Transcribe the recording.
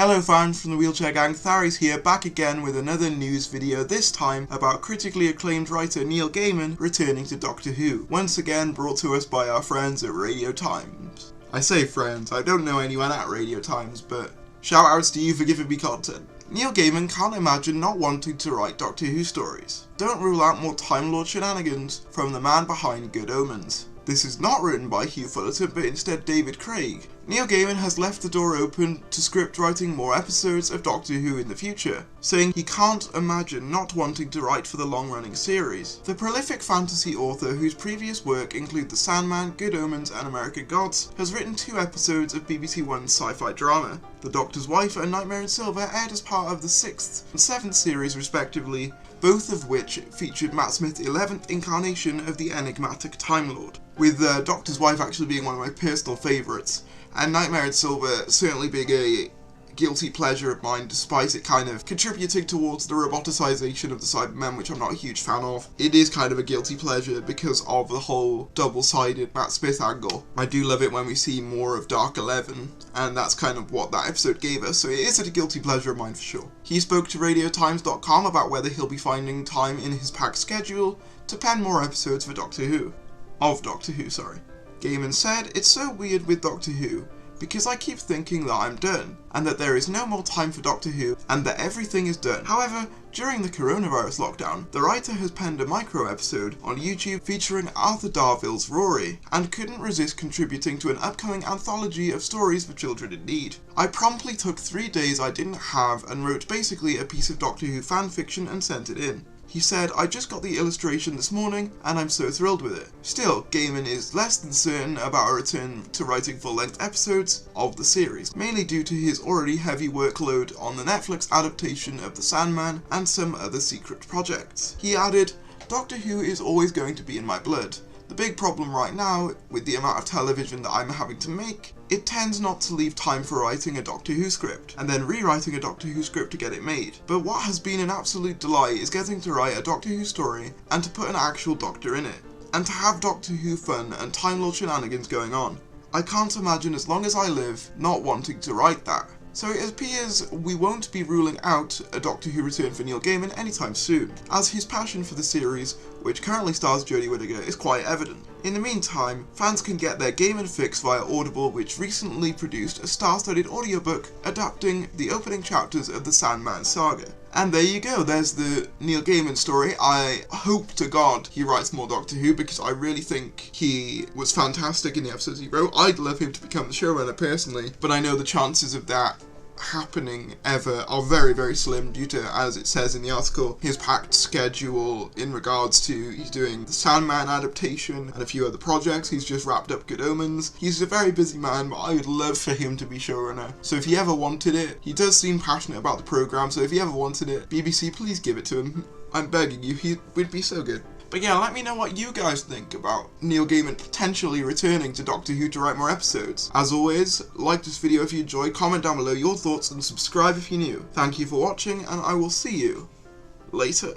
Hello fans from the Wheelchair Gang, Tharis here, back again with another news video, this time about critically acclaimed writer Neil Gaiman returning to Doctor Who, once again brought to us by our friends at Radio Times. I say friends, I don't know anyone at Radio Times, but shout outs to you for giving me content. Neil Gaiman can't imagine not wanting to write Doctor Who stories. Don't rule out more Time Lord shenanigans from the man behind Good Omens. This is not written by Hugh Fullerton, but instead David Craig. Neil Gaiman has left the door open to script writing more episodes of Doctor Who in the future, saying he can't imagine not wanting to write for the long-running series. The prolific fantasy author, whose previous work include The Sandman, Good Omens and American Gods, has written 2 episodes of BBC One's sci-fi drama. The Doctor's Wife and Nightmare in Silver aired as part of the 6th and 7th series respectively, both of which featured Matt Smith's 11th incarnation of the enigmatic Time Lord, with Doctor's Wife actually being one of my personal favourites, and Nightmare in Silver certainly being a guilty pleasure of mine, despite it kind of contributing towards the roboticization of the Cybermen, which I'm not a huge fan of. It is kind of a guilty pleasure because of the whole double-sided Matt Smith angle. I do love it when we see more of Dark 11, and that's kind of what that episode gave us, so it is a guilty pleasure of mine for sure. He spoke to RadioTimes.com about whether he'll be finding time in his packed schedule to pen more episodes for Doctor Who. Gaiman said, "It's so weird with Doctor Who, because I keep thinking that I'm done, and that there is no more time for Doctor Who, and that everything is done. However, during the coronavirus lockdown, the writer has penned a micro-episode on YouTube featuring Arthur Darvill's Rory, and couldn't resist contributing to an upcoming anthology of stories for children in need. I promptly took 3 days I didn't have and wrote basically a piece of Doctor Who fanfiction and sent it in." He said, "I just got the illustration this morning and I'm so thrilled with it." Still, Gaiman is less than certain about a return to writing full-length episodes of the series, mainly due to his already heavy workload on the Netflix adaptation of The Sandman and some other secret projects. He added, "Doctor Who is always going to be in my blood. The big problem right now, with the amount of television that I'm having to make, it tends not to leave time for writing a Doctor Who script, and then rewriting a Doctor Who script to get it made. But what has been an absolute delight is getting to write a Doctor Who story, and to put an actual Doctor in it, and to have Doctor Who fun and Time Lord shenanigans going on. I can't imagine as long as I live not wanting to write that." So it appears we won't be ruling out a Doctor Who return for Neil Gaiman anytime soon, as his passion for the series, which currently stars Jodie Whittaker, is quite evident. In the meantime, fans can get their Gaiman fix via Audible, which recently produced a star-studded audiobook adapting the opening chapters of the Sandman saga. And there you go, there's the Neil Gaiman story. I hope to God he writes more Doctor Who, because I really think he was fantastic in the episodes he wrote. I'd love him to become the showrunner personally, but I know the chances of that happening ever are very, very slim due to, as it says in the article, his packed schedule in regards to he's doing the Sandman adaptation and a few other projects. He's just wrapped up Good Omens. He's a very busy man, but I would love for him to be showrunner. So if he ever wanted it, he does seem passionate about the programme, so if he ever wanted it, BBC, please give it to him. I'm begging you, he would be so good. But yeah, let me know what you guys think about Neil Gaiman potentially returning to Doctor Who to write more episodes. As always, like this video if you enjoyed, comment down below your thoughts and subscribe if you're new. Thank you for watching, and I will see you later.